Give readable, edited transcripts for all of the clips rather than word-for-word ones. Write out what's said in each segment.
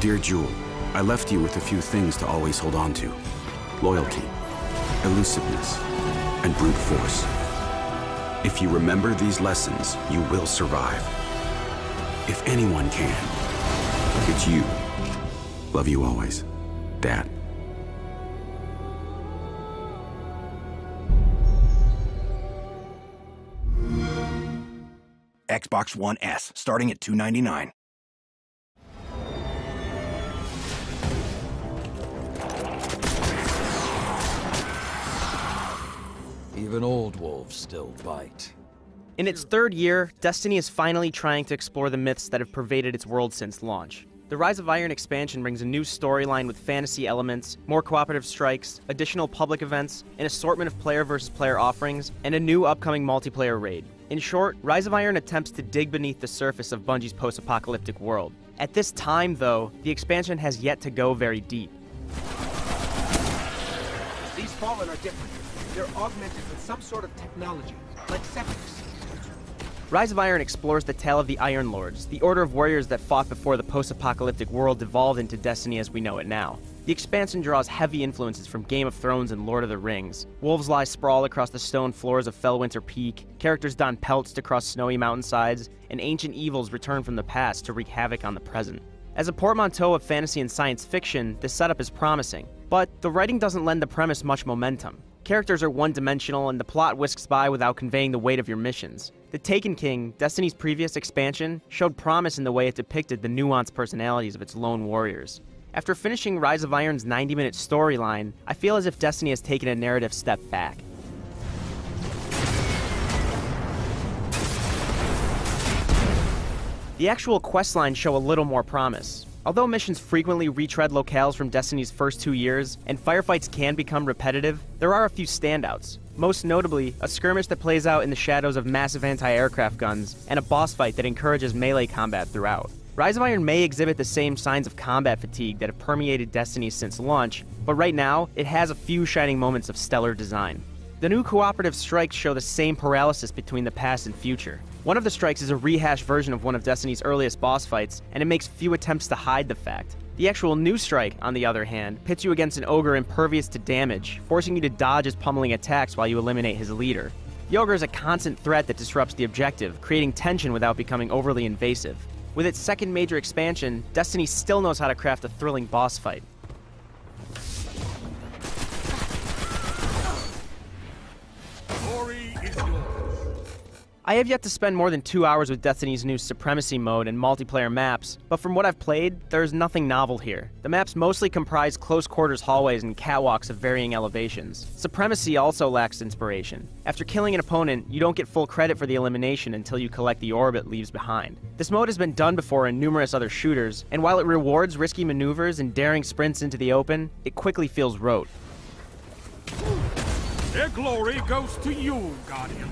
Dear Jewel, I left you with a few things to always hold on to. Loyalty, elusiveness, and brute force. If you remember these lessons, you will survive. If anyone can, it's you. Love you always, Dad. Xbox One S, starting at $299. Even old wolves still bite. In its third year, Destiny is finally trying to explore the myths that have pervaded its world since launch. The Rise of Iron expansion brings a new storyline with fantasy elements, more cooperative strikes, additional public events, an assortment of player versus player offerings, and a new upcoming multiplayer raid. In short, Rise of Iron attempts to dig beneath the surface of Bungie's post-apocalyptic world. At this time, though, the expansion has yet to go very deep. These Fallen are different. They're augmented with some sort of technology, like septics. Rise of Iron explores the tale of the Iron Lords, the order of warriors that fought before the post-apocalyptic world devolved into Destiny as we know it now. The expansion draws heavy influences from Game of Thrones and Lord of the Rings. Wolves lie sprawled across the stone floors of Fellwinter Peak, characters don pelts to cross snowy mountainsides, and ancient evils return from the past to wreak havoc on the present. As a portmanteau of fantasy and science fiction, this setup is promising, but the writing doesn't lend the premise much momentum. Characters are one-dimensional, and the plot whisks by without conveying the weight of your missions. The Taken King, Destiny's previous expansion, showed promise in the way it depicted the nuanced personalities of its lone warriors. After finishing Rise of Iron's 90-minute storyline, I feel as if Destiny has taken a narrative step back. The actual questlines show a little more promise. Although missions frequently retread locales from Destiny's first 2 years, and firefights can become repetitive, there are a few standouts. Most notably, a skirmish that plays out in the shadows of massive anti-aircraft guns, and a boss fight that encourages melee combat throughout. Rise of Iron may exhibit the same signs of combat fatigue that have permeated Destiny since launch, but right now, it has a few shining moments of stellar design. The new cooperative strikes show the same paralysis between the past and future. One of the strikes is a rehashed version of one of Destiny's earliest boss fights, and it makes few attempts to hide the fact. The actual new strike, on the other hand, pits you against an ogre impervious to damage, forcing you to dodge his pummeling attacks while you eliminate his leader. The ogre is a constant threat that disrupts the objective, creating tension without becoming overly invasive. With its second major expansion, Destiny still knows how to craft a thrilling boss fight. I have yet to spend more than 2 hours with Destiny's new Supremacy mode and multiplayer maps, but from what I've played, there's nothing novel here. The maps mostly comprise close quarters hallways and catwalks of varying elevations. Supremacy also lacks inspiration. After killing an opponent, you don't get full credit for the elimination until you collect the orb it leaves behind. This mode has been done before in numerous other shooters, and while it rewards risky maneuvers and daring sprints into the open, it quickly feels rote. Their glory goes to you, Guardian.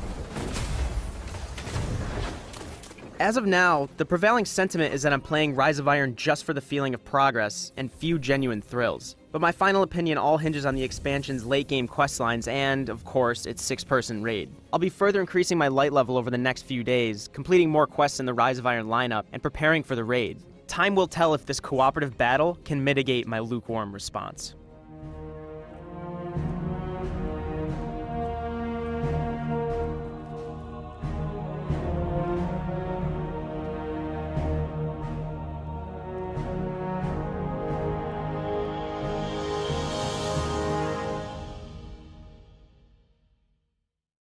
As of now, the prevailing sentiment is that I'm playing Rise of Iron just for the feeling of progress and few genuine thrills. But my final opinion all hinges on the expansion's late-game questlines and, of course, its 6-person raid. I'll be further increasing my light level over the next few days, completing more quests in the Rise of Iron lineup, and preparing for the raid. Time will tell if this cooperative battle can mitigate my lukewarm response.